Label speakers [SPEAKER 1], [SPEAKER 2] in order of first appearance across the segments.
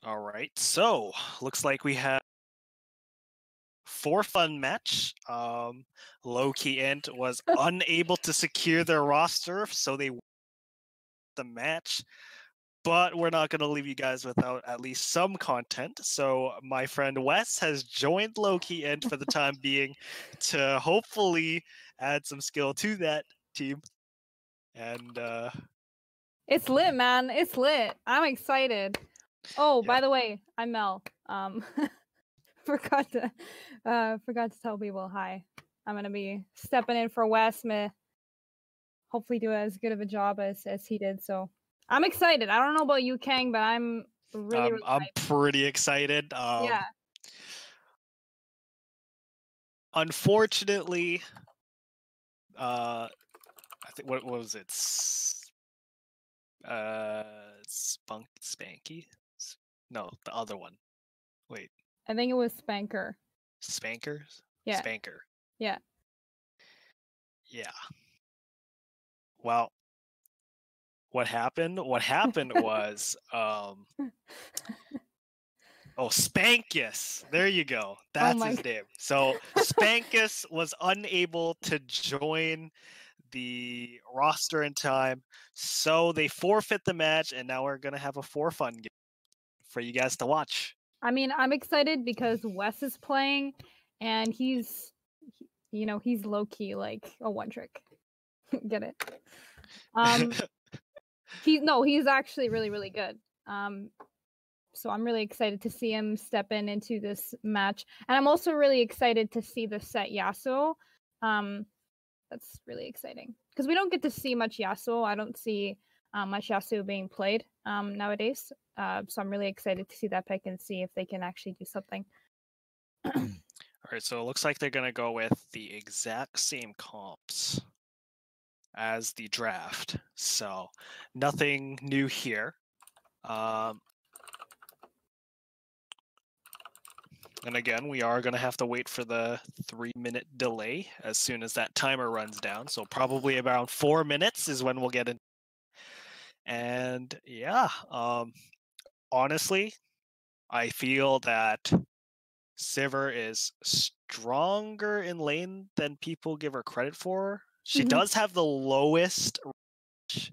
[SPEAKER 1] All right, so looks like we have for fun match. Lowkey Int was unable to secure their roster, so they won the match. But we're not going to leave you guys without at least some content. So my friend Wes has joined Lowkey Int for the time being to hopefully add some skill to that team. And
[SPEAKER 2] it's lit, man. It's lit. I'm excited. Oh, by the way, I'm Mel. Forgot to tell people hi. I'm gonna be stepping in for Wes. Hopefully do as good of a job as he did. So I'm excited. I don't know about you, Kang, but I'm really
[SPEAKER 1] I'm pretty excited.
[SPEAKER 2] Yeah.
[SPEAKER 1] Unfortunately, I think what was it? Spanky? No, the other one. Wait.
[SPEAKER 2] I think it was Spanker.
[SPEAKER 1] Spankers?
[SPEAKER 2] Yeah.
[SPEAKER 1] Spanker.
[SPEAKER 2] Yeah.
[SPEAKER 1] Yeah. Well, what happened? What happened was oh, Spankus. There you go. That's his name. So Spankus was unable to join the roster in time, so they forfeit the match, and now we're gonna have a for fun game for you guys to watch.
[SPEAKER 2] I mean, I'm excited because Wes is playing, and he's low key like a one trick. Get it? He's actually really, really good. So I'm really excited to see him step into this match, and I'm also really excited to see the Sett Yasuo. That's really exciting because we don't get to see much Yasuo. I don't see much Yasuo being played nowadays. So I'm really excited to see that pick and see if they can actually do something.
[SPEAKER 1] All right, so it looks like they're gonna go with the exact same comps as the draft. So nothing new here. And again, we are going to have to wait for the 3-minute delay as soon as that timer runs down. So probably around 4 minutes is when we'll get in. And yeah, honestly, I feel that Sivir is stronger in lane than people give her credit for. She does have the lowest range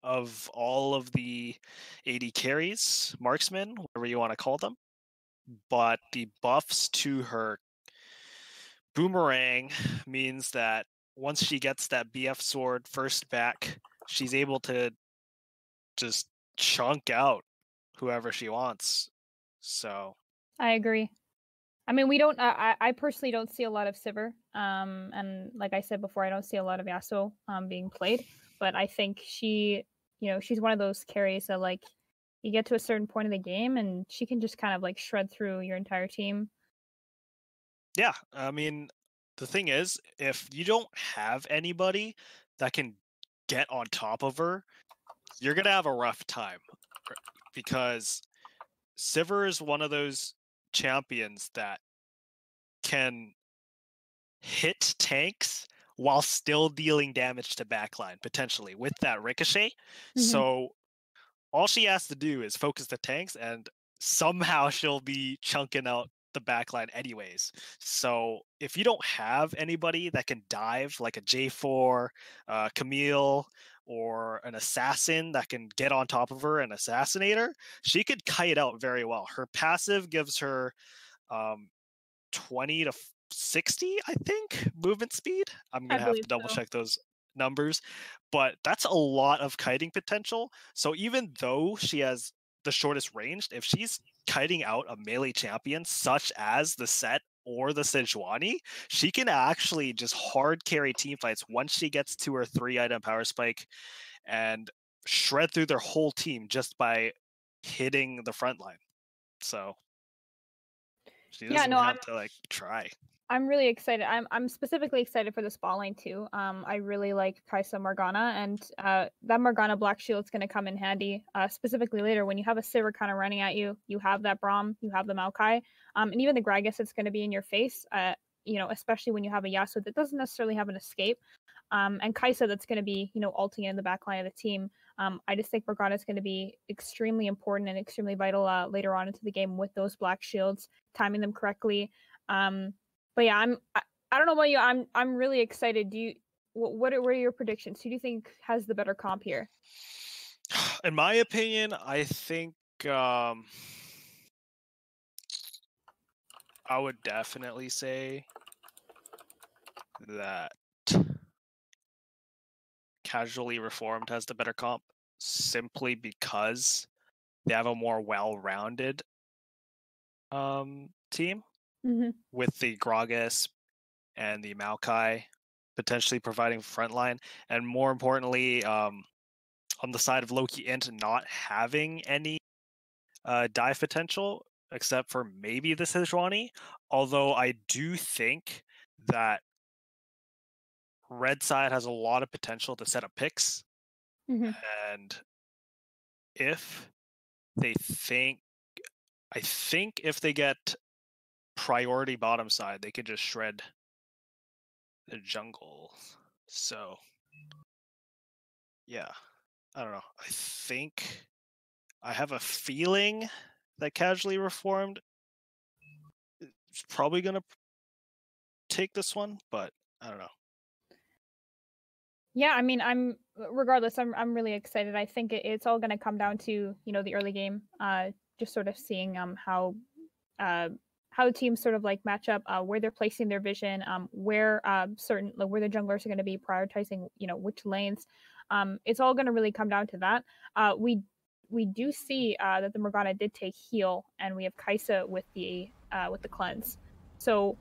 [SPEAKER 1] of all of the AD carries, marksmen, whatever you want to call them. But the buffs to her boomerang means that once she gets that BF sword first back, she's able to just chunk out whoever she wants. So
[SPEAKER 2] I agree. I mean, we don't. I personally don't see a lot of Sivir. And like I said before, I don't see a lot of Yasuo being played. But I think she's one of those carries that like you get to a certain point of the game and she can just kind of like shred through your entire team.
[SPEAKER 1] Yeah, I mean, the thing is, if you don't have anybody that can get on top of her, you're gonna have a rough time because Sivir is one of those champions that can hit tanks while still dealing damage to backline, potentially, with that ricochet. So all she has to do is focus the tanks, and somehow she'll be chunking out the backline anyways. So if you don't have anybody that can dive, like a J4, Camille, or an assassin that can get on top of her and assassinate her, she could kite out very well. Her passive gives her 20 to 60, I think, movement speed. I'm going to have to double check those numbers, but that's a lot of kiting potential. So even though she has the shortest range, if she's kiting out a melee champion such as the Sett or the Sejuani, she can actually just hard carry team fights once she gets to her 3-item power spike and shred through their whole team just by hitting the front line. So she doesn't have to like try.
[SPEAKER 2] I'm really excited. I'm specifically excited for the spot lane too. I really like Kai'Sa Morgana, and that Morgana Black Shield's going to come in handy, specifically later when you have a Sivir kind of running at you. You have that Braum, you have the Maoki, and even the Gragas that's going to be in your face. Especially when you have a Yasuo that doesn't necessarily have an escape, and Kai'Sa that's going to be ulting in the back line of the team. I just think Morgana is going to be extremely important and extremely vital later on into the game with those black shields, timing them correctly. But yeah, I don't know about you. I'm really excited. What are your predictions? Who do you think has the better comp here?
[SPEAKER 1] In my opinion, I think I would definitely say that Casually Reformed has the better comp, simply because they have a more well-rounded team with the Gragas and the Maoki potentially providing frontline, and more importantly, on the side of Lowkey Int not having any dive potential except for maybe the Sejuani. Although I do think that red side has a lot of potential to set up picks, and if they think, I think if they get priority bottom side, they could just shred the jungle. So yeah, I don't know. I think I have a feeling that Casually Reformed is probably gonna take this one, but I don't know.
[SPEAKER 2] Yeah, I mean, I'm really excited. I think it's all going to come down to, you know, the early game, just sort of seeing how the teams sort of like match up, where they're placing their vision, where where the junglers are going to be prioritizing, you know, which lanes. It's all going to really come down to that. We do see that the Morgana did take heal, and we have Kai'Sa with the cleanse. So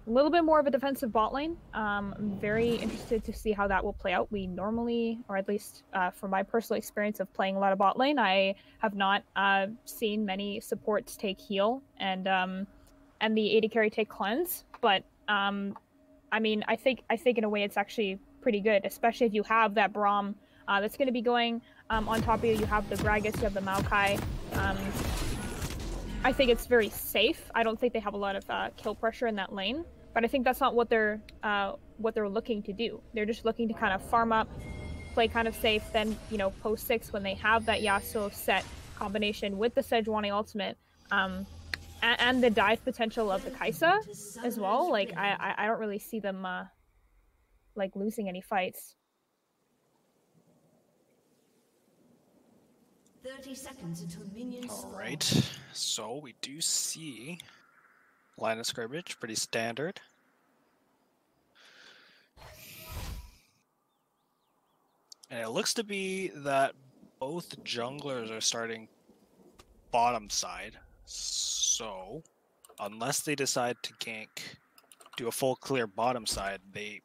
[SPEAKER 2] a little bit more of a defensive bot lane. I'm very interested to see how that will play out. We normally, or at least from my personal experience of playing a lot of bot lane, I have not seen many supports take heal and the AD carry take cleanse. But I mean, I think in a way it's actually pretty good, especially if you have that Braum that's going to be going on top of you. You have the Gragas, you have the Maoki. I think it's very safe. I don't think they have a lot of kill pressure in that lane, but I think that's not what they're looking to do. They're just looking to kind of farm up, play kind of safe. Then, you know, post 6 when they have that Yasuo Sett combination with the Sejuani ultimate, and the dive potential of the Kai'Sa as well. Like I don't really see them like losing any fights.
[SPEAKER 3] 30 seconds until minions spawn.
[SPEAKER 1] Alright, so we do see line of scrimmage, pretty standard. And it looks to be that both junglers are starting bottom side. So, unless they decide to gank, do a full clear bottom side, they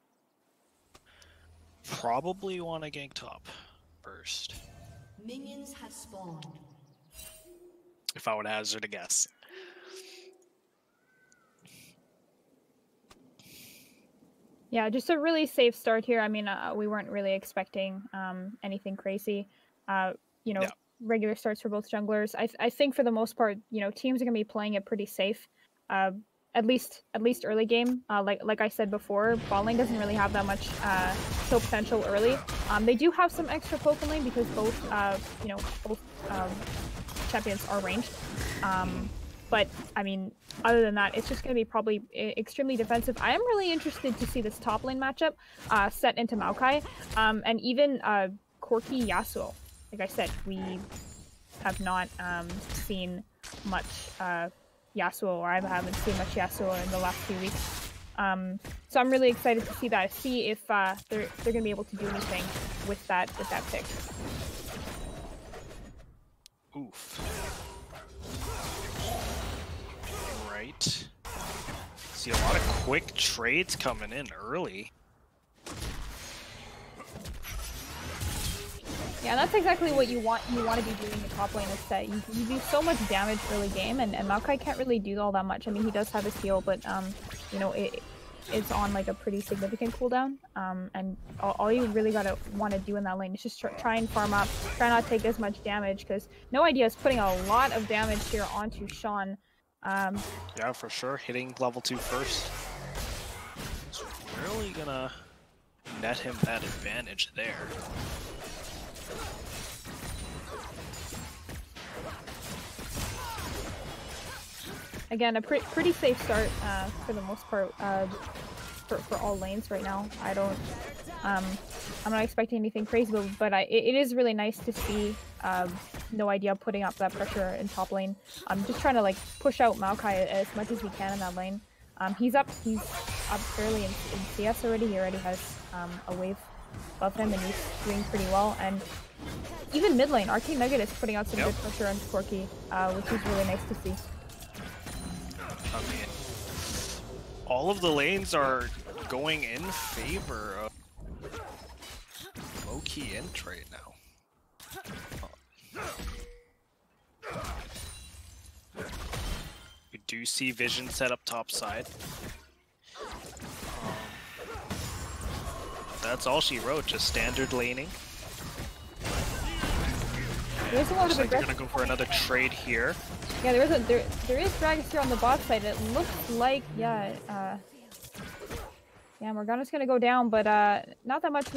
[SPEAKER 1] probably want to gank top first.
[SPEAKER 3] Minions have spawned.
[SPEAKER 1] If I would hazard a guess.
[SPEAKER 2] Yeah, just a really safe start here. I mean, we weren't really expecting anything crazy. You know, regular starts for both junglers. I think for the most part, you know, teams are gonna be playing it pretty safe. At least early game. Like I said before, bot lane doesn't really have that much kill potential early. They do have some extra poke in lane because both champions are ranged. But I mean, other than that, it's just going to be probably extremely defensive. I am really interested to see this top lane matchup, Sett into Maoki, and even Corki Yasuo. Like I said, we have not seen much Yasuo, or I haven't seen much Yasuo in the last few weeks. So I'm really excited to see that. See if they're going to be able to do anything with that pick.
[SPEAKER 1] Oof. Right. See a lot of quick trades coming in early.
[SPEAKER 2] Yeah, that's exactly what you want. You want to be doing in top lane is that you do so much damage early game, and Maoki can't really do all that much. I mean, he does have his heal, but you know, it's on like a pretty significant cooldown. And all you really gotta want to do in that lane is just try and farm up, try not to take as much damage, because No Idea is putting a lot of damage here onto Sean.
[SPEAKER 1] Yeah, for sure. Hitting level 2 first. It's really gonna net him that advantage there.
[SPEAKER 2] again, a pretty safe start for the most part for all lanes right now. I don't, I'm not expecting anything crazy, but it is really nice to see No Idea putting up that pressure in top lane. I'm just trying to like push out Maoki as much as we can in that lane. He's up fairly in CS already. He already has a wave above him, and he's doing pretty well. And even mid lane, ArcaneNugget is putting out some good pressure on Corki, which is really nice to see.
[SPEAKER 1] I mean, all of the lanes are going in favor of Lowkey Int right now. We do see Vision set up top side. That's all she wrote, just standard laning.
[SPEAKER 2] There's a lot of
[SPEAKER 1] Looks like they're gonna go for another trade here.
[SPEAKER 2] Yeah, there is Gragas here on the bot side. It looks like Morgana's gonna go down, but not that much.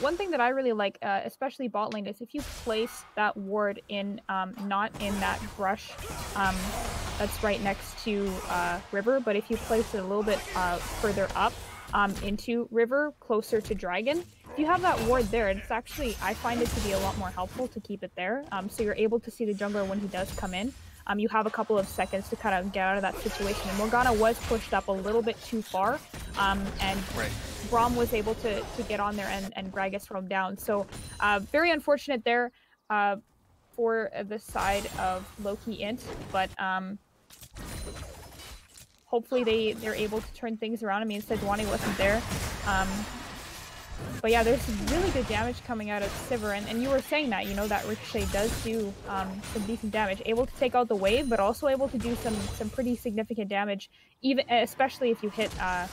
[SPEAKER 2] One thing that I really like, especially bot lane, is if you place that ward in not in that brush that's right next to river, but if you place it a little bit further up into river, closer to dragon. If you have that ward there, it's actually, I find it to be a lot more helpful to keep it there. So you're able to see the jungler when he does come in. You have a couple of seconds to kind of get out of that situation. And Morgana was pushed up a little bit too far, and Braum was able to get on there and Gragas roam down. So very unfortunate there for the side of Lowkey Int, but hopefully they're able to turn things around. I mean, Sejuani wasn't there. But yeah, there's some really good damage coming out of Sivir, and you were saying that, you know, that Ricochet does do some decent damage. Able to take out the wave, but also able to do some pretty significant damage, even especially if you hit the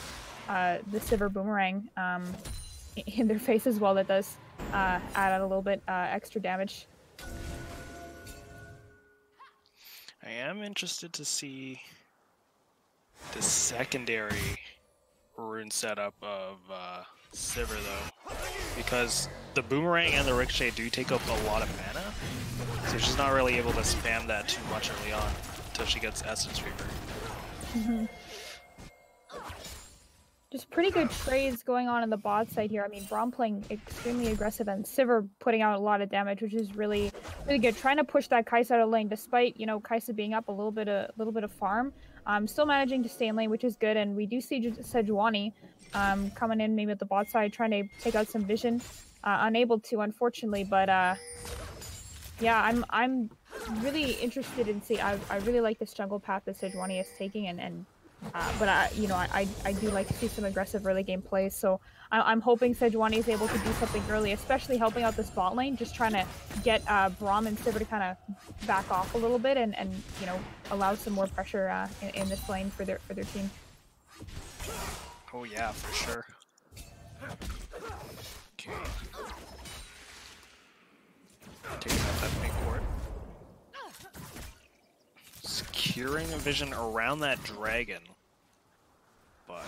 [SPEAKER 2] Sivir boomerang in their face as well. That does add out a little bit extra damage.
[SPEAKER 1] I am interested to see the secondary rune setup of Sivir though, because the boomerang and the ricochet do take up a lot of mana, so she's not really able to spam that too much early on until she gets Essence Reaver.
[SPEAKER 2] Just pretty good trades going on the bot side here. I mean, Braum playing extremely aggressive and Sivir putting out a lot of damage, which is really good. Trying to push that Kai'Sa out of lane, despite, you know, Kai'Sa being up a little bit of farm. Still managing to stay in lane, which is good. And we do see Sejuani coming in maybe at the bot side, trying to take out some vision. Unable to, unfortunately, but yeah, I'm really interested in see. I really like this jungle path that Sejuani is taking, but I do like to see some aggressive early game plays. So I'm hoping Sejuani is able to do something early, especially helping out this bot lane, just trying to get Braum and Sivir to kind of back off a little bit and you know, allow some more pressure in this lane for their team.
[SPEAKER 1] Oh yeah, for sure. Okay. Taking out that big ward. Securing a vision around that dragon. But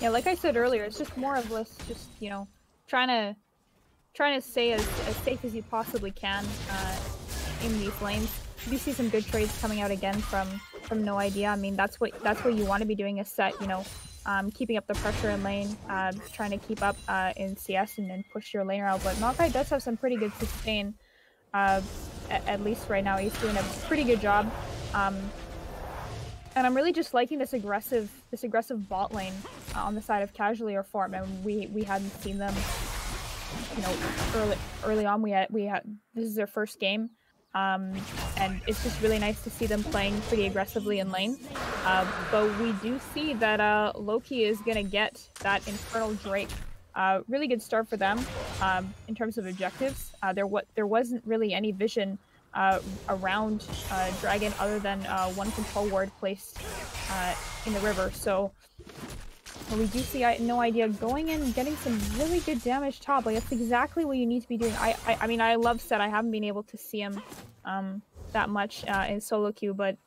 [SPEAKER 2] yeah, like I said earlier, it's just more of less, just, you know, trying to stay as safe as you possibly can in these lanes. You see some good trades coming out again from No Idea. I mean, that's what you want to be doing, is Sett, you know, keeping up the pressure in lane, trying to keep up in CS and then push your laner out. But Maoki does have some pretty good sustain. At least right now, he's doing a pretty good job, and I'm really just liking this aggressive bot lane on the side of Casually or Form, and we hadn't seen them, you know, early on. We had this is their first game, and it's just really nice to see them playing pretty aggressively in lane. But we do see that Lowkey is gonna get that Infernal Drake. Really good start for them in terms of objectives. There wasn't really any vision around Dragon other than one control ward placed in the river. So we do see No Idea going in and getting some really good damage top. Like, that's exactly what you need to be doing. I mean, I love Sett. I haven't been able to see him that much in solo queue, but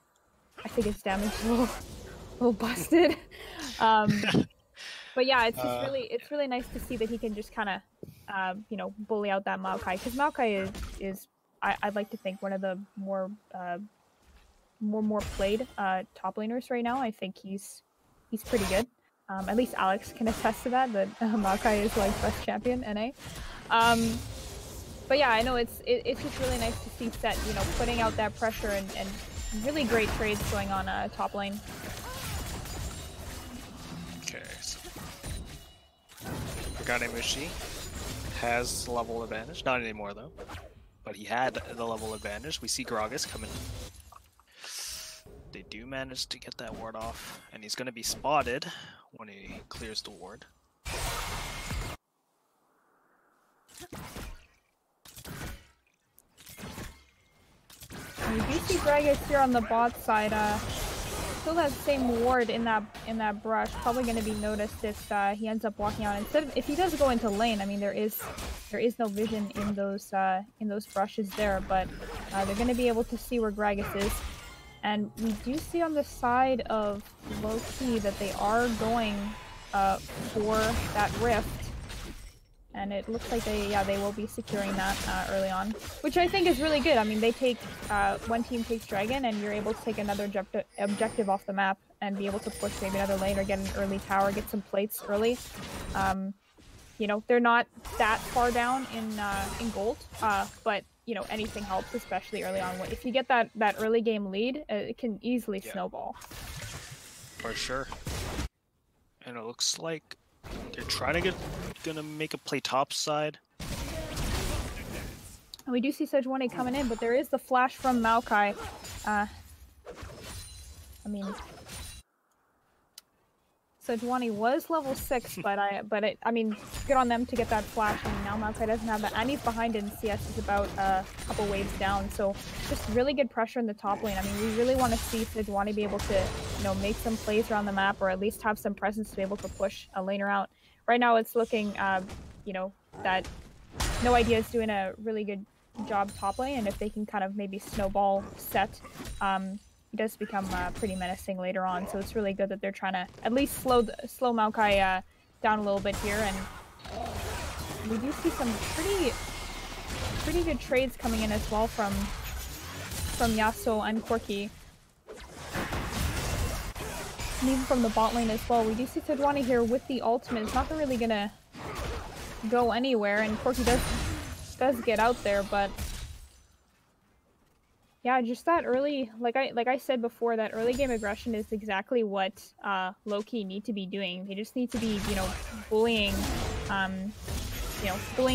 [SPEAKER 2] I think his damage is a little busted. But yeah, it's just really nice to see that he can just kind of you know, bully out that Maoki, because Maoki is I'd like to think one of the more played top laners right now. I think he's pretty good. At least Alex can attest to that. That Maoki is like best champion NA. But yeah, I know it's just really nice to see Sett, you know, putting out that pressure and really great trades going on top lane.
[SPEAKER 1] Okay, so Hagemushi has level advantage. Not anymore though, but he had the level advantage. We see Gragas coming. They do manage to get that ward off, and he's going to be spotted when he clears the ward.
[SPEAKER 2] You do see Gragas here on the bot side. Still that same ward in that brush. Probably going to be noticed if he ends up walking out. Instead of, if he does go into lane, I mean there is no vision in those brushes there, but they're going to be able to see where Gragas is. And we do see on the side of Lowkey that they are going for that rift. And it looks like they will be securing that early on, which I think is really good. I mean, they take one team takes Dragon, and you're able to take another objective off the map and be able to push maybe another lane or get an early tower, get some plates early. You know, they're not that far down in gold, but you know, anything helps, especially early on. If you get that early game lead, it can easily snowball.
[SPEAKER 1] For sure. And it looks like they're trying to gonna make a play top side.
[SPEAKER 2] And we do see Sejuani coming in, but there is the flash from Maoki. I mean, Sejuani was level 6, but I mean, good on them to get that flash. I mean, now Maoki doesn't have that, and he's behind in CS is about a couple waves down. So just really good pressure in the top lane. I mean, we really want to see Sejuani be able to, you know, make some plays around the map, or at least have some presence to be able to push a laner out. Right now, it's looking, you know, that No Idea is doing a really good job top lane, and if they can kind of maybe snowball Sett, he does become pretty menacing later on. So it's really good that they're trying to at least slow Maoki down a little bit here, and we do see some pretty good trades coming in as well from Yasuo and Corki. And even from the bot lane as well. We do see Sejuani here with the ultimate. It's not really gonna go anywhere, and Corki does get out there, but yeah, just that early, like I said before, that early game aggression is exactly what Lowkey need to be doing. They just need to be, you know, bullying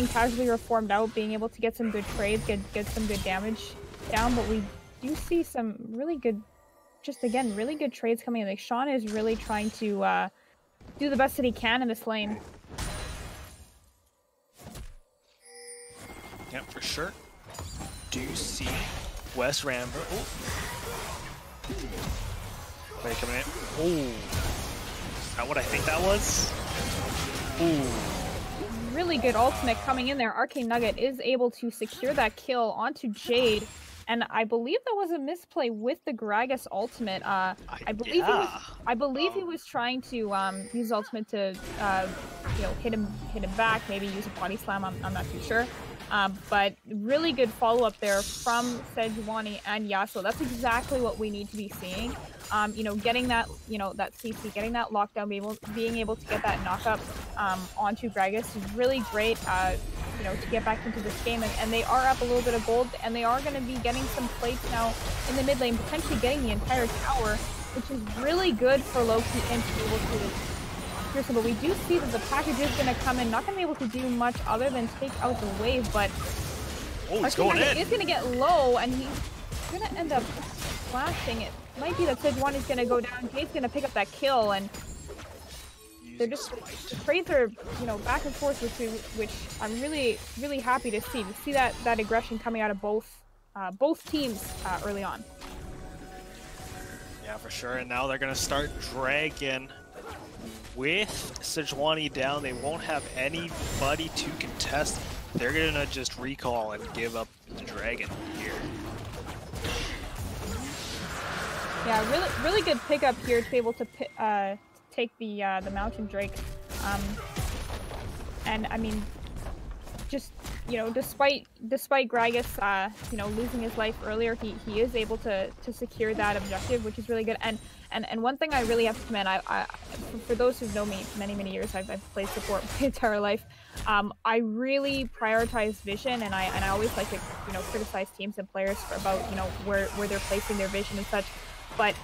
[SPEAKER 2] casually reformed out, being able to get some good trades, get some good damage down. But we do see some really good, just again, really good trades coming in. Like Sean is really trying to do the best that he can in this lane.
[SPEAKER 1] Yeah, for sure. Do you see West Rambo? Oh. Wait, coming in. Oh. Is that what I think that was? Ooh.
[SPEAKER 2] Really good ultimate coming in there. ArcaneNugget is able to secure that kill onto JaDe. And I believe that was a misplay with the Gragas ultimate. I believe he was trying to use ultimate to you know, hit him back, maybe use a body slam. I'm not too sure. But really good follow-up there from Sejuani and Yasuo. That's exactly what we need to be seeing. You know, getting that, you know, that CC, getting that lockdown, being able to get that knockup onto Gragas is really great, you know, to get back into this game. And they are up a little bit of gold, and they are going to be getting some plates now in the mid lane, potentially getting the entire tower, which is really good for Lowkey Int to be able to. But we do see that the package is going to come in, not going to be able to do much other than take out the wave, but
[SPEAKER 1] he's going in.
[SPEAKER 2] It's going to get low, and he's going to end up flashing. It might be that Sejuani is going to go down, JaDe's going to pick up that kill, and they're just, the trades are, you know, back and forth, which I'm really, really happy to see. To see that aggression coming out of both teams early on.
[SPEAKER 1] Yeah, for sure. And now they're going to start dragging. With Sejuani down, they won't have anybody to contest. They're gonna just recall and give up the dragon here.
[SPEAKER 2] Yeah, really good pickup here to be able to take the mountain drake. And I mean, just, you know, despite Gragas, you know, losing his life earlier, he is able to secure that objective, which is really good. And one thing I really have to commend, for those who know me many years, I've played support my entire life. I really prioritize vision, and I always like to, you know, criticize teams and players about, you know, where they're placing their vision and such. But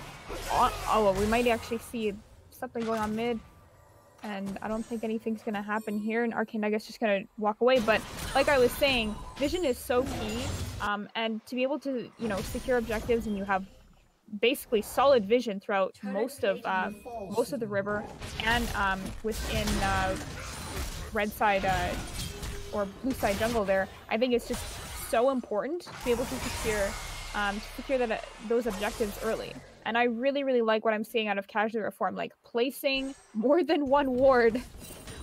[SPEAKER 2] oh, we might actually see something going on mid. And I don't think anything's gonna happen here, and ArcaneNugget's just gonna walk away. But like I was saying, vision is so key, and to be able to, you know, secure objectives, and you have basically solid vision throughout most of the river, and within red side or blue side jungle there, I think it's just so important to be able to secure that those objectives early. And I really like what I'm seeing out of Casual Reform, like placing more than one ward,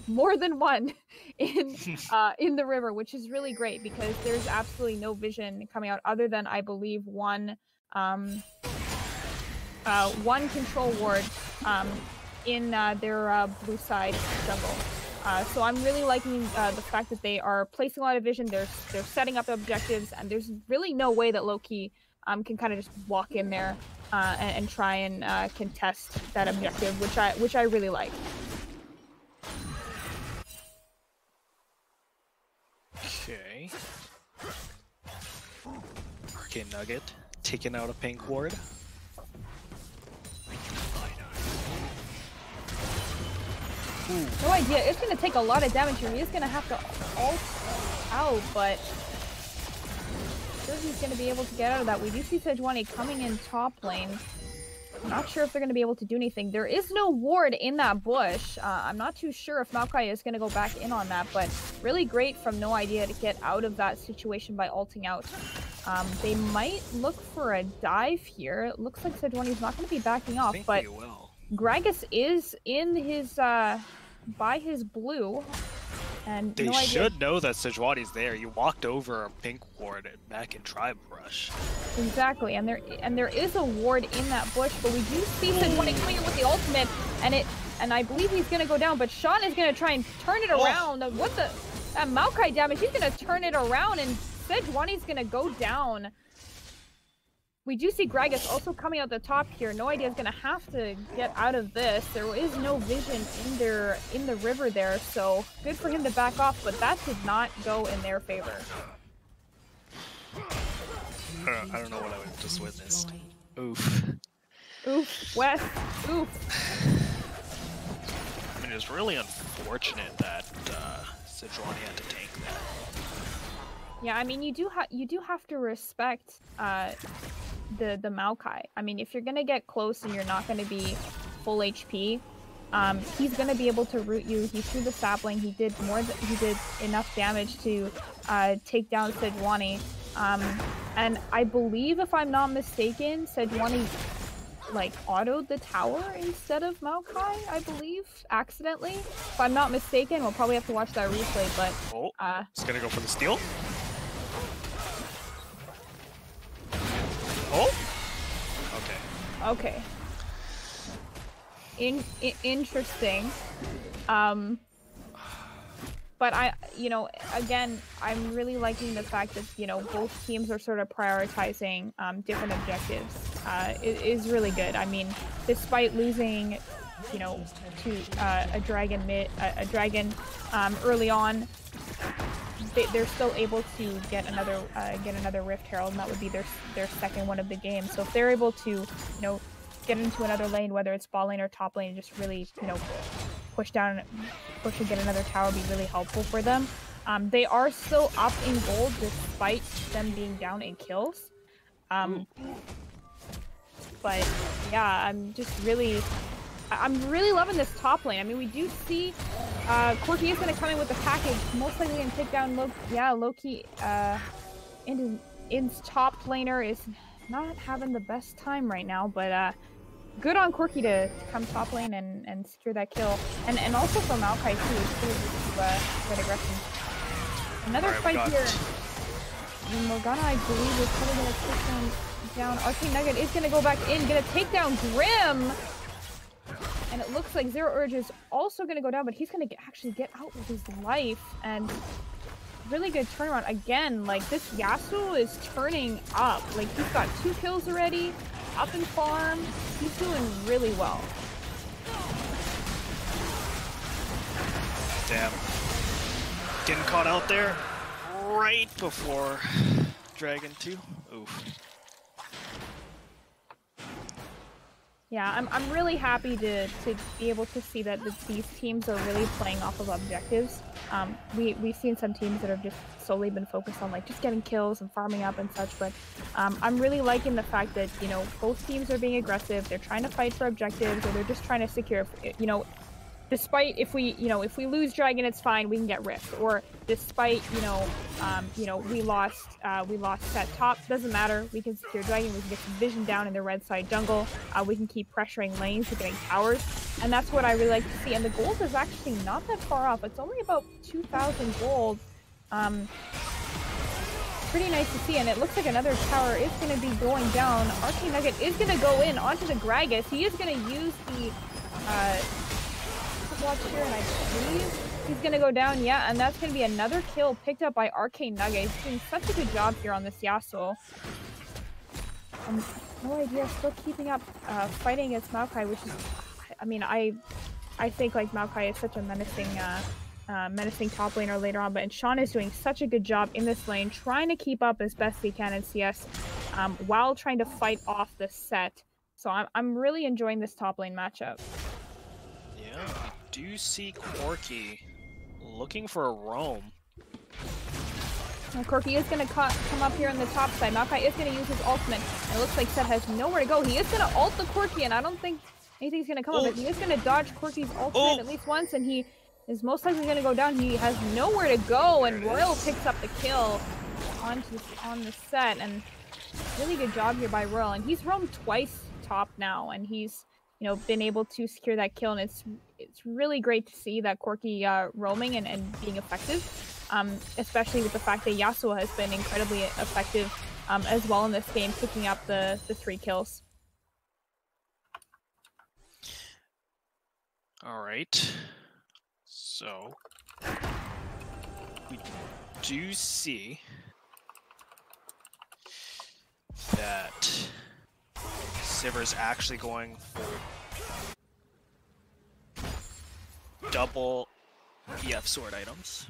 [SPEAKER 2] more than one in the river, which is really great because there's absolutely no vision coming out other than, I believe, one control ward in their blue side jungle. So I'm really liking the fact that they are placing a lot of vision. They're setting up objectives, and there's really no way that Lowkey can kind of just walk in there and try and contest that objective, which I really like.
[SPEAKER 1] Okay. ArcaneNugget taking out a pink ward. Ooh.
[SPEAKER 2] No idea. It's going to take a lot of damage here. He's going to have to ult out, but sure he's going to be able to get out of that. We do see Sejuani coming in top lane. I'm not sure if they're going to be able to do anything. There is no ward in that bush. I'm not too sure if Maoki is going to go back in on that, but really great from No Idea to get out of that situation by ulting out. They might look for a dive here. It looks like Sejuani's not going to be backing off, but Gragas is in his by his blue, and
[SPEAKER 1] they should know that Sejuani's there. You walked over a pink ward back in Tribe Rush.
[SPEAKER 2] Exactly, and there is a ward in that bush, but we do see Sejuani coming in with the ultimate, and I believe he's gonna go down, but Sean is gonna try and turn it around. What the that Maoki damage? He's gonna turn it around, and Sejuani's gonna go down. We do see Gragas also coming out the top here. No Idea is going to have to get out of this. There is no vision in the river there, so good for him to back off, but that did not go in their favor.
[SPEAKER 1] I don't know what I just witnessed. Oof.
[SPEAKER 2] Oof, Wes. Oof.
[SPEAKER 1] I mean, it's really unfortunate that Sejuani had to tank that.
[SPEAKER 2] Yeah, I mean, you do have to respect the Maoki. I mean, if you're gonna get close and you're not gonna be full HP, he's gonna be able to root you. He threw the sapling. He did enough damage to take down Sejuani. And I believe, if I'm not mistaken, Sejuani like autoed the tower instead of Maoki, I believe, accidentally. If I'm not mistaken, we'll probably have to watch that replay, but
[SPEAKER 1] it's gonna go for the steal. Oh.
[SPEAKER 2] Okay. Interesting. But again, I'm really liking the fact that, both teams are sort of prioritizing different objectives. It is really good. I mean, despite losing, to a dragon early on, they're still able to get another Rift Herald, and that would be their second one of the game. So if they're able to, get into another lane, whether it's bot lane or top lane, and just really, push and get another tower, be really helpful for them. They are still up in gold despite them being down in kills. But yeah, I'm really loving this top lane. I mean, we do see Corki is going to come in with the package, most likely going to take down Lowkey. Int's top laner is not having the best time right now, but good on Corki to come top lane and secure that kill. And also for Maoki too, it's good get aggression. Another fight here. And Morgana, I believe, is probably going to take down ArcaneNugget is going to go back in, going to take down Grim. And it looks like Zero Urge is also going to go down, but he's going to actually get out with his life. And really good turnaround. Again, like, this Yasuo is turning up. Like, he's got 2 kills already, up in farm. He's doing really well.
[SPEAKER 1] Damn. Getting caught out there right before Dragon 2. Oof.
[SPEAKER 2] Yeah, I'm really happy to be able to see that these teams are really playing off of objectives. We've seen some teams that have just solely been focused on like just getting kills and farming up and such, but I'm really liking the fact that, you know, both teams are being aggressive. They're trying to fight for objectives, or they're just trying to secure, you know, despite if we lose Dragon, it's fine, we can get Rift. Or despite, we lost Sett top, doesn't matter, we can secure Dragon, we can get some vision down in the red side jungle, we can keep pressuring lanes to getting towers, and that's what I really like to see. And the gold is actually not that far off, it's only about 2,000 gold. Pretty nice to see, and it looks like another tower is going to be going down. ArcaneNugget is going to go in onto the Gragas. He is going to use the watch here, and I believe he's gonna go down. Yeah, and that's gonna be another kill picked up by ArcaneNugget. He's doing such a good job here on this Yasuo. No idea, still keeping up, fighting against Maoki, which is, I mean, I think like Maoki is such a menacing top laner later on, but Sean is doing such a good job in this lane, trying to keep up as best he can in CS, while trying to fight off the Sett. So I'm really enjoying this top lane matchup.
[SPEAKER 1] Yeah, I do see Corki looking for a roam.
[SPEAKER 2] Well, Corki is going to come up here on the top side. Maoki is going to use his ultimate. And it looks like Sett has nowhere to go. He is going to ult the Corki, and I don't think anything's going to come of it. He is going to dodge Corki's ultimate at least once, and he is most likely going to go down. He has nowhere to go, and Royal picks up the kill on the Sett. And really good job here by Royal. And he's roamed twice top now, and he's, you know, been able to secure that kill, and it's really great to see that Corki roaming and being effective, especially with the fact that Yasuo has been incredibly effective as well in this game, picking up the 3 kills.
[SPEAKER 1] All right, so we do see that Sivir's actually going for double EF sword items,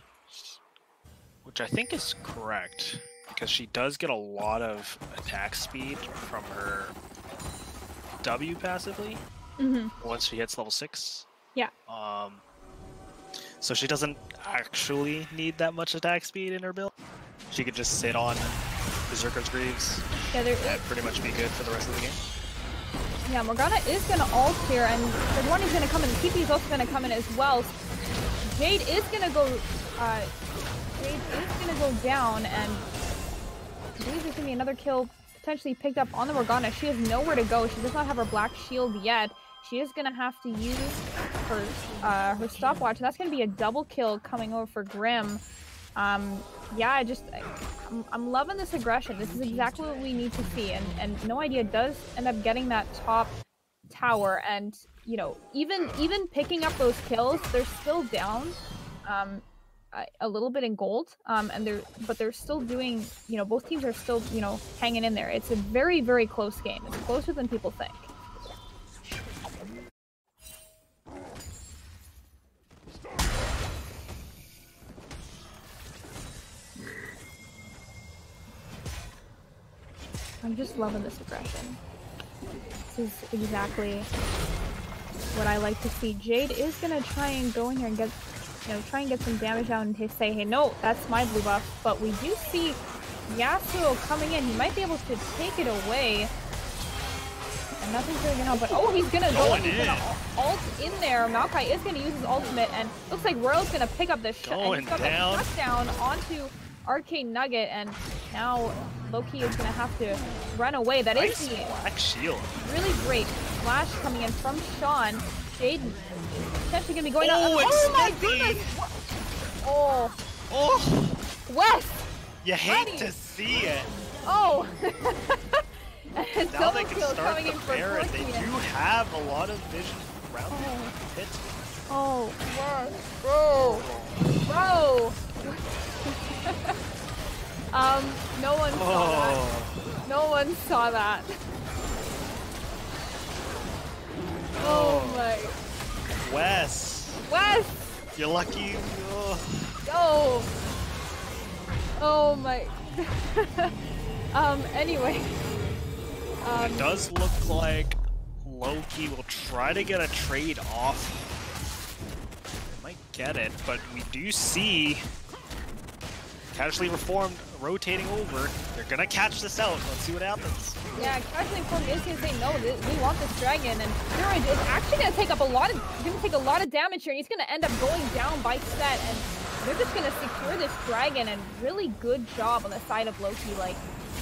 [SPEAKER 1] which I think is correct, because she does get a lot of attack speed from her W passively once she hits level 6.
[SPEAKER 2] Yeah.
[SPEAKER 1] So she doesn't actually need that much attack speed in her build. She could just sit on Berserker's Greaves and pretty much be good for the rest of the game.
[SPEAKER 2] Yeah, Morgana is going to ult here, and Sejuani's going to come in. TP is also going to come in as well. JaDe is going to go. Down, and I believe there's going to be another kill potentially picked up on the Morgana. She has nowhere to go. She does not have her black shield yet. She is going to have to use her stopwatch. That's going to be a double kill coming over for Grim. Yeah, I'm loving this aggression. This is exactly what we need to see, and No Idea does end up getting that top tower, and, you know, even picking up those kills, they're still down a little bit in gold, but they're still doing, you know, both teams are still, you know, hanging in there. It's a very, very close game. It's closer than people think. I'm just loving this aggression. This is exactly what I like to see. JaDe is gonna try and go in here and get, you know, try and get some damage out and say, hey, no, that's my blue buff. But we do see Yasuo coming in. He might be able to take it away. And nothing's really gonna help. But oh, he's gonna go. He's gonna ult in there. Maoki is gonna use his ultimate, and looks like Royal's gonna pick up the shutdown onto ArcaneNugget, and now Lowkey is gonna have to run away. That is the
[SPEAKER 1] black shield.
[SPEAKER 2] Really great flash coming in from Sean. JaDe potentially gonna be going out.
[SPEAKER 1] Oh
[SPEAKER 2] my goodness! Oh, Wes!
[SPEAKER 1] You hate to see it.
[SPEAKER 2] Oh.
[SPEAKER 1] Now they can start the fair, and they do have a lot of vision around it.
[SPEAKER 2] Oh, bro. No one saw that. No one saw that. Oh my.
[SPEAKER 1] Wes!
[SPEAKER 2] You're
[SPEAKER 1] lucky.
[SPEAKER 2] Yo! Oh my. Anyway.
[SPEAKER 1] It does look like Lowkey will try to get a trade off. They might get it, but we do see Casually Reformed rotating over. They're gonna catch this out. Let's see what happens.
[SPEAKER 2] Yeah, Casually Reformed is gonna say no. We want this dragon, and Steroid is actually gonna take up a lot of damage here, and he's gonna end up going down by Sett, and they're just gonna secure this dragon. And really good job on the side of Lowkey. Like,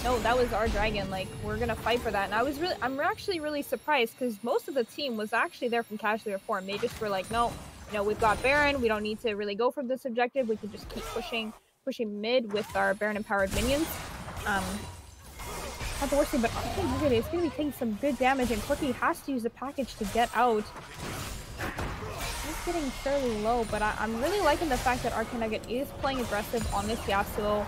[SPEAKER 2] no, that was our dragon. Like, we're gonna fight for that. And I'm actually really surprised because most of the team was actually there from Casually Reformed. They just were like, no, you know, we've got Baron. We don't need to really go for this objective. We can just keep pushing mid with our Baron empowered minions. Not the worst thing, but ArcaneNugget is going to be taking some good damage, and Corki has to use the package to get out. He's getting fairly low, but I'm really liking the fact that ArcaneNugget is playing aggressive on this Yasuo,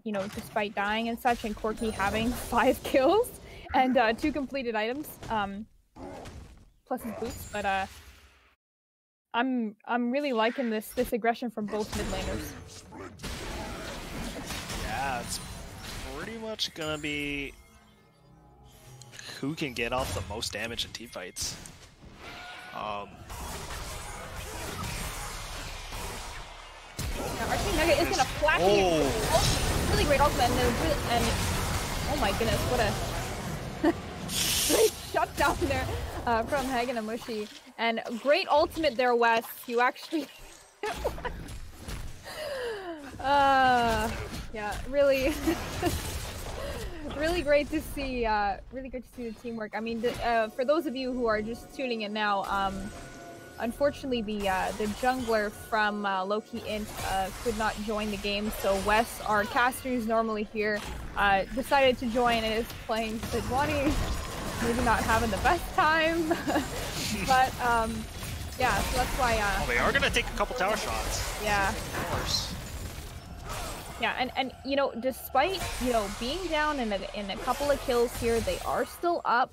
[SPEAKER 2] you know, despite dying and such, and Corki having 5 kills and 2 completed items, plus his boots. But I'm really liking this aggression from both mid laners.
[SPEAKER 1] Yeah, it's pretty much gonna be who can get off the most damage in team fights.
[SPEAKER 2] ArcaneNugget is gonna flash here. Really great ultimate, and oh my goodness, what a great shutdown there from Hagemushi, and great ultimate there, Wes. You actually. Yeah, really, really great to see. Really good to see the teamwork. I mean, for those of you who are just tuning in now, unfortunately, the jungler from Lowkey Int could not join the game. So Wes, our caster who's normally here, decided to join and is playing Sejuani. Maybe not having the best time, but yeah. So that's why.
[SPEAKER 1] Well, they are gonna take a couple tower shots.
[SPEAKER 2] Yeah.
[SPEAKER 1] Of course.
[SPEAKER 2] Yeah, and you know, despite, you know, being down in a couple of kills here, they are still up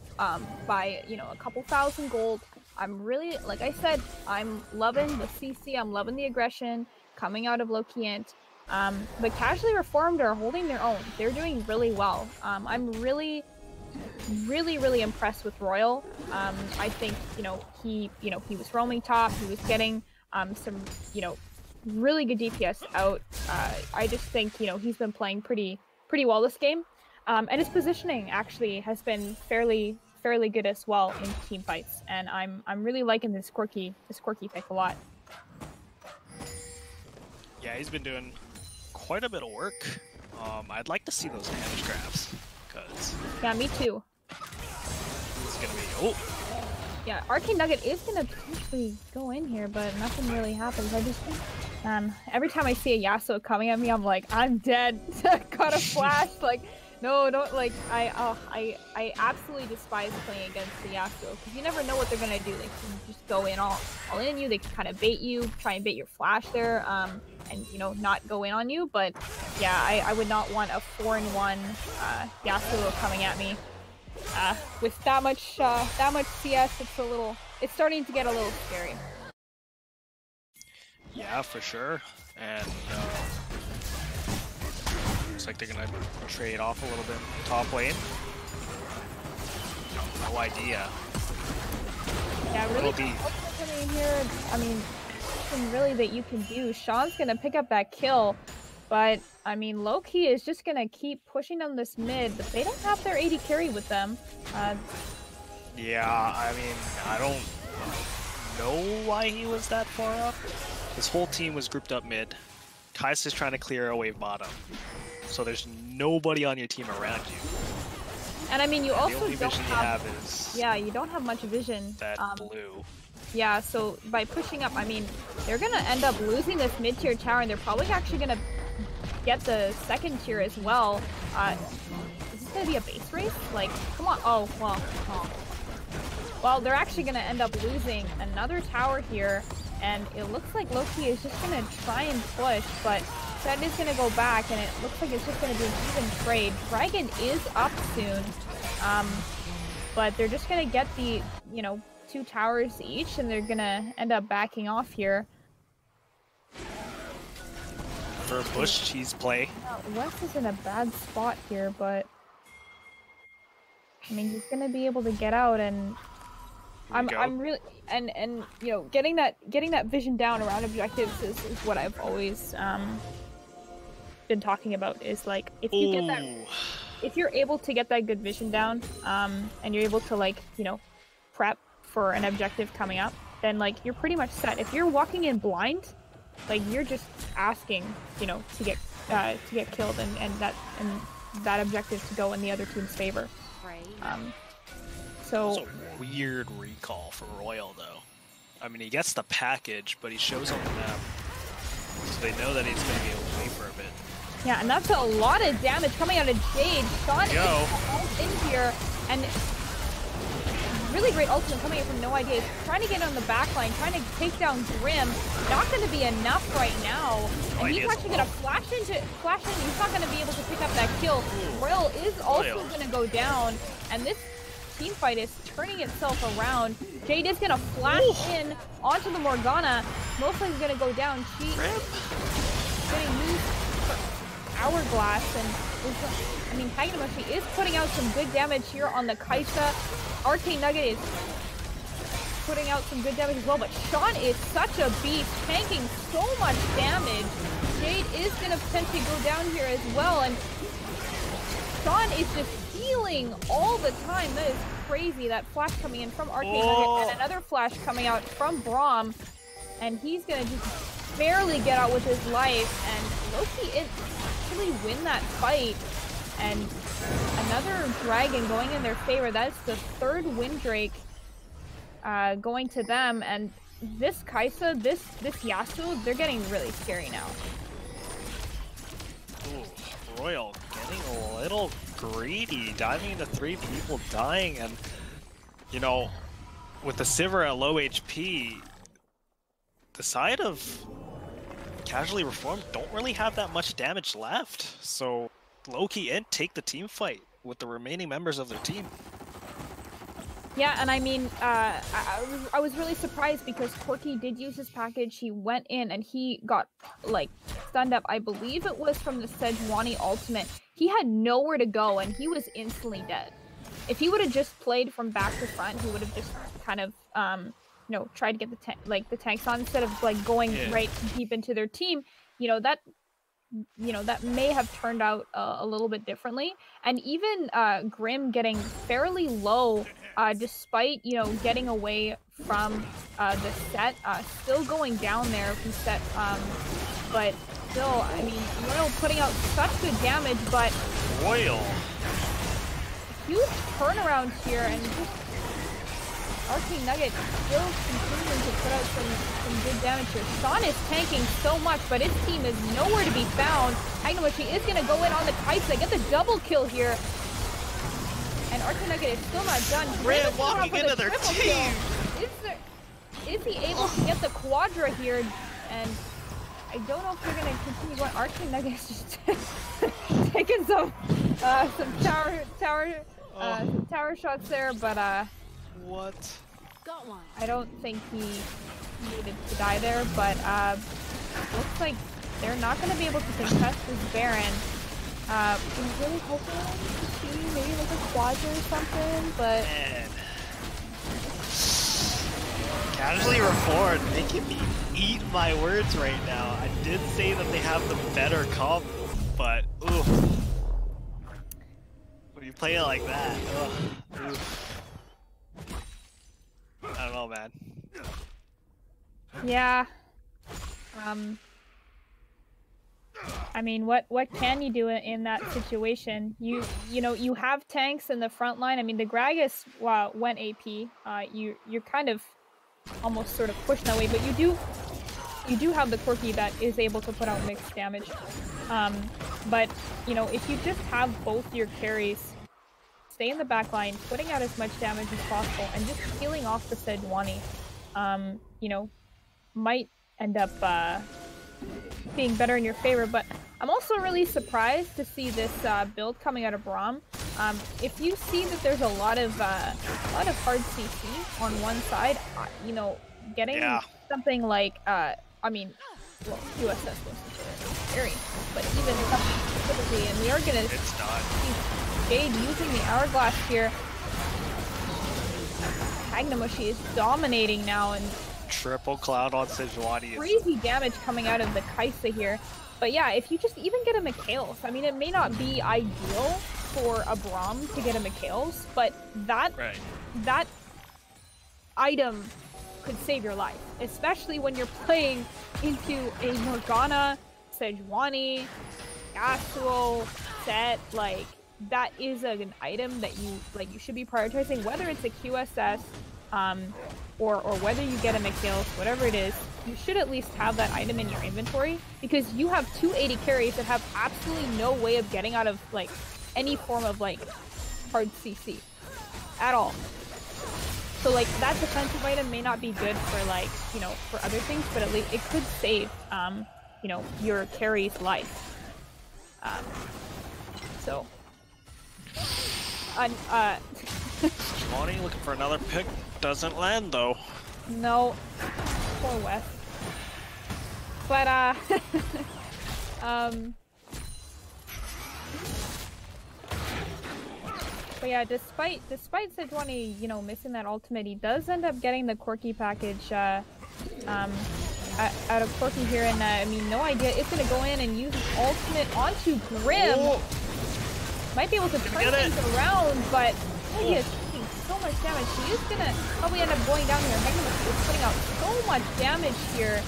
[SPEAKER 2] by, you know, a couple thousand gold. I'm really, like I said, I'm loving the CC, I'm loving the aggression coming out of Lowkey Int. But Casually Reformed are holding their own. They're doing really well. I'm really impressed with Royal. I think, you know, he was roaming top, he was getting some, you know, really good DPS out. I just think, you know, he's been playing pretty well this game, and his positioning actually has been fairly good as well in team fights. And I'm really liking this Corki pick a lot.
[SPEAKER 1] Yeah, he's been doing quite a bit of work. I'd like to see those damage grabs, because
[SPEAKER 2] yeah, me too.
[SPEAKER 1] It's gonna be
[SPEAKER 2] yeah, ArcaneNugget is gonna potentially go in here, but nothing really happens. I just every time I see a Yasuo coming at me, I'm like, I'm dead. Got a flash. Like, no, don't. Like, I absolutely despise playing against the Yasuo, because you never know what they're gonna do. They can just go in all in you. They can kind of bait you, try and bait your flash there, and you know, not go in on you. But yeah, I would not want a 4-in-1 Yasuo coming at me with that much CS. It's starting to get a little scary.
[SPEAKER 1] Yeah, for sure. And looks like they're gonna trade off a little bit top lane. No idea.
[SPEAKER 2] Yeah, really coming here. I mean, nothing really that you can do. Sean's gonna pick up that kill, but I mean, Lowkey is just gonna keep pushing on this mid, but they don't have their AD carry with them.
[SPEAKER 1] Yeah, I mean, I don't know why he was that far up. His whole team was grouped up mid. Kai'Sa's trying to clear a wave bottom, so there's nobody on your team around you.
[SPEAKER 2] And I mean, you also
[SPEAKER 1] the only
[SPEAKER 2] don't
[SPEAKER 1] vision
[SPEAKER 2] have,
[SPEAKER 1] you have is
[SPEAKER 2] you don't have much vision.
[SPEAKER 1] That blue.
[SPEAKER 2] Yeah, so by pushing up, I mean, they're gonna end up losing this mid-tier tower, and they're probably actually gonna get the second tier as well. Is this gonna be a base race? Like, come on. Oh, well. Oh. Well, they're actually gonna end up losing another tower here. And it looks like Lowkey is just gonna try and push, but Sett is gonna go back, and it looks like it's just gonna be an even trade. Dragon is up soon, but they're just gonna get the, you know, 2 towers each, and they're gonna end up backing off here.
[SPEAKER 1] For a bush cheese play.
[SPEAKER 2] West is in a bad spot here, but I mean, he's gonna be able to get out, and I'm really and you know, getting that vision down around objectives is what I've always been talking about. Is like, if you get that, if you're able to get that good vision down, and you're able to, like, you know, prep for an objective coming up, then like you're pretty much set. If you're walking in blind, like, you're just asking, you know, to get killed, and that objective to go in the other team's favor. So
[SPEAKER 1] it's a weird recall for Royal, though. I mean, he gets the package, but he shows on the map, so they know that he's going to be able to wait for a bit.
[SPEAKER 2] Yeah, and that's a lot of damage coming out of JaDe. Sean is in here, and really great ultimate coming in from No Idea. He's trying to get on the back line, trying to take down Grim. Not going to be enough right now. And he's actually going to flash in. He's not going to be able to pick up that kill. Royal is also going to go down, and this team fight is turning itself around. JaDe is going to flash in onto the Morgana. Mostly is going to go down. She's going to use her Hourglass, and I mean, Hagemushi is putting out some good damage here on the Kai'Sa. ArcaneNugget is putting out some good damage as well, but Sean is such a beast, tanking so much damage. JaDe is going to potentially go down here as well, and Sean is just healing all the time. That is crazy. That flash coming in from ArcaneNugget, and another flash coming out from Braum, and he's going to just barely get out with his life, and Lowkey Int actually win that fight. And another dragon going in their favor. That's the 3rd Windrake going to them. And this Kai'Sa, this Yasuo, they're getting really scary now.
[SPEAKER 1] Ooh, Royal getting a little greedy, diving into 3 people, dying, and, you know, with the Sivir at low HP, the side of Casually Reformed don't really have that much damage left. So Lowkey Int take the team fight with the remaining members of their team.
[SPEAKER 2] Yeah, and I mean, I was really surprised because Corki did use his package. He went in and he got, like, stunned up. I believe it was from the Sejuani ultimate. He had nowhere to go and he was instantly dead. If he would have just played from back to front, he would have just kind of, you know, tried to get the tanks on instead of, like, going right deep into their team. You know, that may have turned out a little bit differently. And even Grim getting fairly low, despite, you know, getting away from the Sett, still going down there from Sett, but still, I mean, Royal putting out such good damage, but
[SPEAKER 1] Royal,
[SPEAKER 2] huge turnaround here, and just ArcaneNugget still continuing to put out some good damage here. Sean is tanking so much, but his team is nowhere to be found. Hagemushi is going to go in on the Kai'Sa, get the double kill here. And ArcaneNugget is still not done.
[SPEAKER 1] Ram walking into their team!
[SPEAKER 2] Is he able to get the Quadra here? And I don't know if they're going to continue going. ArcaneNugget is just taking some tower shots there, but
[SPEAKER 1] what?
[SPEAKER 3] Got one.
[SPEAKER 2] I don't think he needed to die there, but looks like they're not going to be able to contest this Baron. I'm really hoping to see maybe like a Quadra or something, but
[SPEAKER 1] Man. Casually Reformed making me eat my words right now. I did say that they have the better comp, but ooh. When you play it like that, ugh. I don't know, man.
[SPEAKER 2] yeah. I mean, what can you do in that situation? You know, you have tanks in the front line. I mean, the Gragas went AP. You're kind of almost sort of pushed that way, but you do have the Corki that is able to put out mixed damage. But you know, if you just have both your carries stay in the back line, putting out as much damage as possible, and just healing off the Sejuani, you know, might end up being better in your favor, but I'm also really surprised to see this build coming out of Braum. If you see that there's a lot of hard CC on one side, you know, getting something like I mean, well, USS wasn't scary, but even something specifically, and we are gonna see JaDe using the hourglass here. Hagemushi is dominating now, and
[SPEAKER 1] triple cloud on Sejuani.
[SPEAKER 2] Crazy damage coming out of the Kai'Sa here. But yeah, if you just even get a Mikhails, I mean, it may not be ideal for a Braum to get a Mikhails, but that item could save your life, especially when you're playing into a Morgana, Sejuani, Yasuo, Sett. Like, that is an item that you should be prioritizing, whether it's a QSS or whether you get a Mikhails, whatever it is. You should at least have that item in your inventory, because you have two AD carries that have absolutely no way of getting out of like any form of like hard CC at all. So like that defensive item may not be good for like, you know, for other things, but at least it could save you know, your carry's life. So
[SPEAKER 1] Shiyseme looking for another pick, doesn't land though.
[SPEAKER 2] No, poor Wes. But but yeah, despite Sejuani, you know, missing that ultimate, he does end up getting the Corki package out of Corki here, and I mean, no idea. It's gonna go in and use his ultimate onto Grim. Whoa. Might be able to turn things around, but he is taking so much damage. He is gonna probably end up going down here. Hagemushi is putting out so much damage here.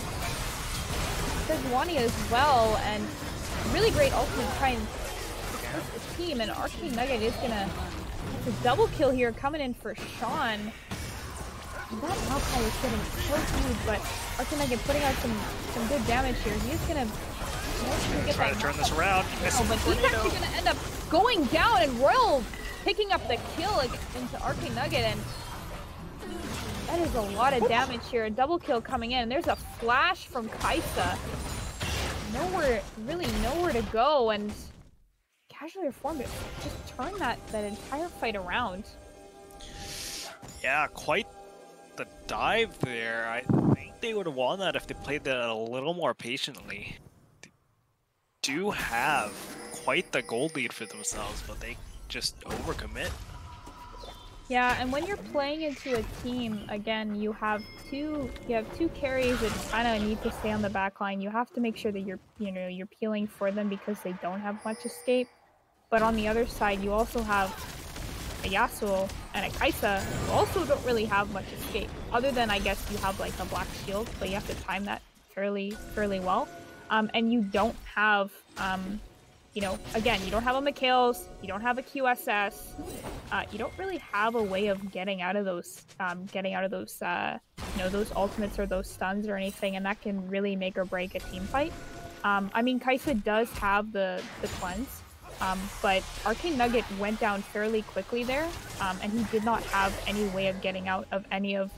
[SPEAKER 2] Sejuani as well, and really great ultimate to try and disperse the team, and ArcaneNugget is gonna it's a double kill here coming in for Sean. That Maoki is getting so huge, but ArcaneNugget putting out some good damage here. He's gonna
[SPEAKER 1] try to turn this around.
[SPEAKER 2] Oh, but he's actually gonna end up going down, and Royal picking up the kill into ArcaneNugget, and that is a lot of damage here. A double kill coming in, and there's a flash from Kai'Sa. Really nowhere to go, and casually reformed it. Just turn that entire fight around.
[SPEAKER 1] Yeah, quite the dive there. I think they would have won that if they played that a little more patiently. They do have quite the gold lead for themselves, but they just overcommit.
[SPEAKER 2] Yeah, and when you're playing into a team, again, you have two carries that kind of need to stay on the back line. You have to make sure that you're peeling for them because they don't have much escape. But on the other side, you also have a Yasuo and a Kai'Sa who also don't really have much escape. Other than, I guess, you have like a black shield, but you have to time that fairly well. And you don't have you know, again, you don't have a Mikhails, you don't have a QSS, you don't really have a way of getting out of those, you know, those ultimates or those stuns or anything, and that can really make or break a team fight. I mean, Kai'Sa does have the cleanse, but ArcaneNugget went down fairly quickly there, and he did not have any way of getting out of any of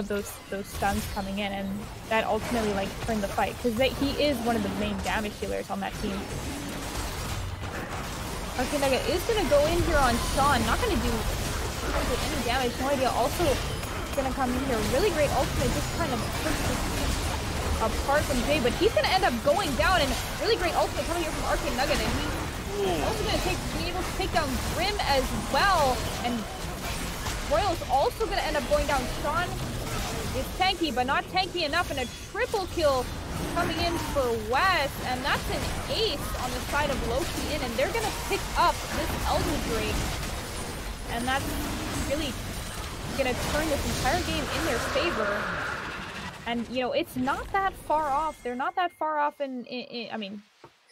[SPEAKER 2] those stuns coming in, and that ultimately like turned the fight, because he is one of the main damage dealers on that team. ArcaneNugget is going to go in here on Sean, not going to do any damage, no idea. Also going to come in here, really great ultimate, just kind of apart from JaDe, but he's going to end up going down, and really great ultimate coming here from ArcaneNugget, and he's also going to be able to take down Grim as well, and Royal's also going to end up going down. Sean is tanky, but not tanky enough, and a triple kill coming in for West, and that's an ace on the side of Lowkey Int, and they're going to pick up this Elder Drake, and that's really going to turn this entire game in their favor. And, you know, it's not that far off. They're not that far off I mean,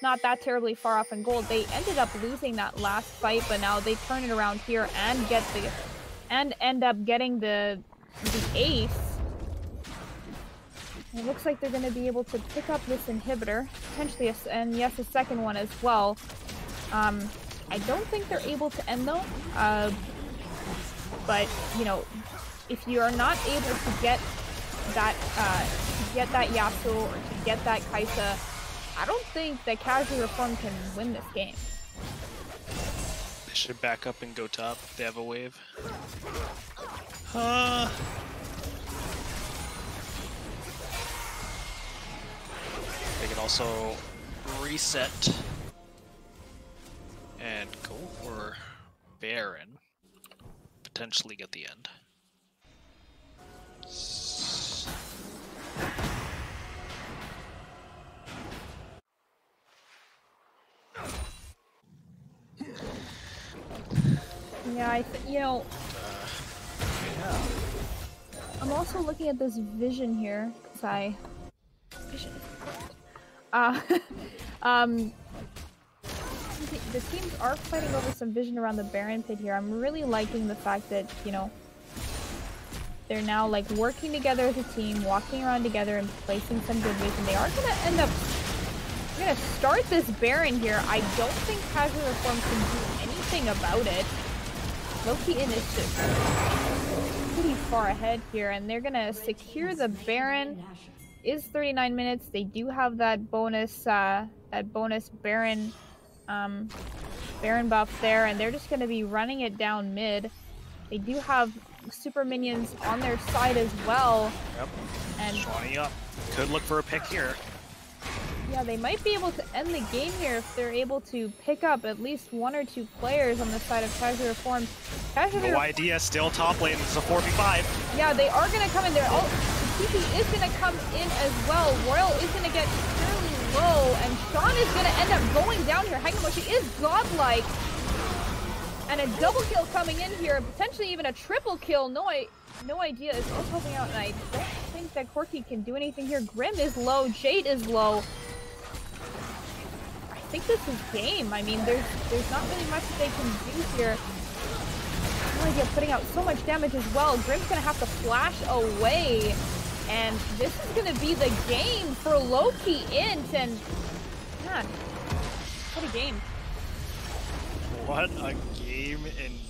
[SPEAKER 2] not that terribly far off in gold. They ended up losing that last fight, but now they turn it around here and end up getting the ace. It looks like they're going to be able to pick up this inhibitor, potentially, and yes, a second one as well. I don't think they're able to end though, but, you know, if you are not able to get that, get that Yasuo or to get that Kai'Sa, I don't think that Casual Reform can win this game.
[SPEAKER 1] They should back up and go top if they have a wave. They can also reset and go for Baron. Potentially get the end.
[SPEAKER 2] Yeah, yeah. I'm also looking at this vision here because vision is important. The teams are fighting over some vision around the Baron pit here. I'm really liking the fact that, you know, they're now like working together as a team, walking around together and placing some good vision. They are gonna end up start this Baron here. I don't think Casual Reform can do anything about it. Lowkey Int is just pretty far ahead here, and they're gonna secure the Baron. Is 39 minutes. They do have that bonus Baron Baron buff there, and they're just gonna be running it down mid. They do have super minions on their side as well.
[SPEAKER 1] Yep.
[SPEAKER 2] And
[SPEAKER 1] Sejuani up. Could look for a pick here.
[SPEAKER 2] yeah, they might be able to end the game here if they're able to pick up at least 1 or 2 players on the side of Casual Reform.
[SPEAKER 1] No idea, still top lane. It's a 4v5.
[SPEAKER 2] Yeah, they are going to come in there. TP is going to come in as well. Royal is going to get fairly low, and Sean is going to end up going down here. Hagemushi is godlike. And a double kill coming in here, potentially even a triple kill. No idea is just helping out, and I don't think that Corki can do anything here. Grim is low, JaDe is low. I think this is game. I mean, there's not really much that they can do here. No idea, putting out so much damage as well. Grim's gonna have to flash away, and this is gonna be the game for Lowkey Int. And man, what a game!
[SPEAKER 1] What a game indeed.